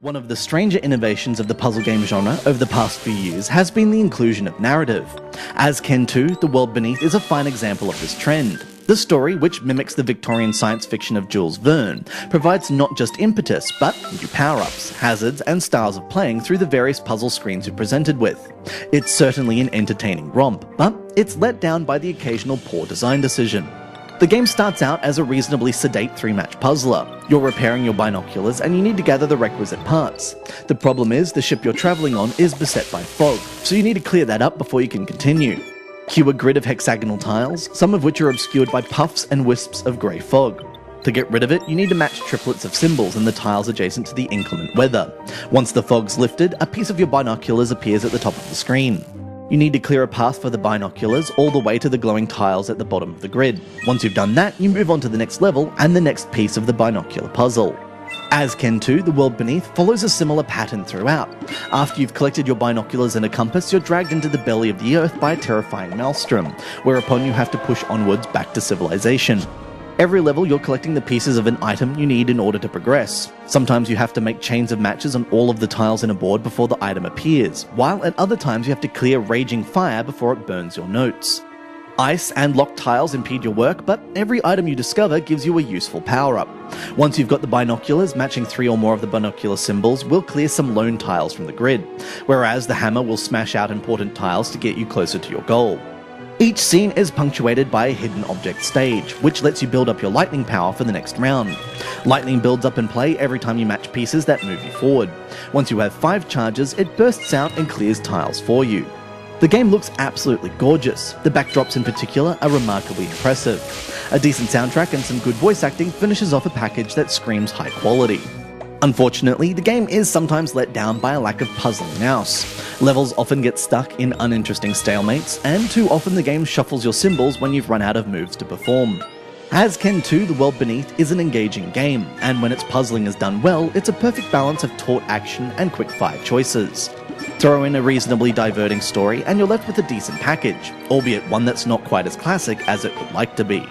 One of the stranger innovations of the puzzle game genre over the past few years has been the inclusion of narrative. Azkend 2, The World Beneath, is a fine example of this trend. The story, which mimics the Victorian science fiction of Jules Verne, provides not just impetus, but new power-ups, hazards, and styles of playing through the various puzzle screens you're presented with. It's certainly an entertaining romp, but it's let down by the occasional poor design decision. The game starts out as a reasonably sedate 3-match puzzler. You're repairing your binoculars and you need to gather the requisite parts. The problem is the ship you're travelling on is beset by fog, so you need to clear that up before you can continue. Cue a grid of hexagonal tiles, some of which are obscured by puffs and wisps of grey fog. To get rid of it, you need to match triplets of symbols in the tiles adjacent to the inclement weather. Once the fog's lifted, a piece of your binoculars appears at the top of the screen. You need to clear a path for the binoculars all the way to the glowing tiles at the bottom of the grid. Once you've done that, you move on to the next level and the next piece of the binocular puzzle. Azkend 2, The World Beneath, follows a similar pattern throughout. After you've collected your binoculars and a compass, you're dragged into the belly of the earth by a terrifying maelstrom, whereupon you have to push onwards back to civilization. Every level, you're collecting the pieces of an item you need in order to progress. Sometimes you have to make chains of matches on all of the tiles in a board before the item appears, while at other times you have to clear raging fire before it burns your notes. Ice and locked tiles impede your work, but every item you discover gives you a useful power-up. Once you've got the binoculars, matching 3 or more of the binocular symbols will clear some lone tiles from the grid, whereas the hammer will smash out important tiles to get you closer to your goal. Each scene is punctuated by a hidden object stage, which lets you build up your lightning power for the next round. Lightning builds up in play every time you match pieces that move you forward. Once you have 5 charges, it bursts out and clears tiles for you. The game looks absolutely gorgeous. The backdrops in particular are remarkably impressive. A decent soundtrack and some good voice acting finishes off a package that screams high quality. Unfortunately, the game is sometimes let down by a lack of puzzling nous. Levels often get stuck in uninteresting stalemates, and too often the game shuffles your symbols when you've run out of moves to perform. Azkend 2, The World Beneath is an engaging game, and when its puzzling is done well, it's a perfect balance of taut action and quick-fire choices. Throw in a reasonably diverting story and you're left with a decent package, albeit one that's not quite as classic as it would like to be.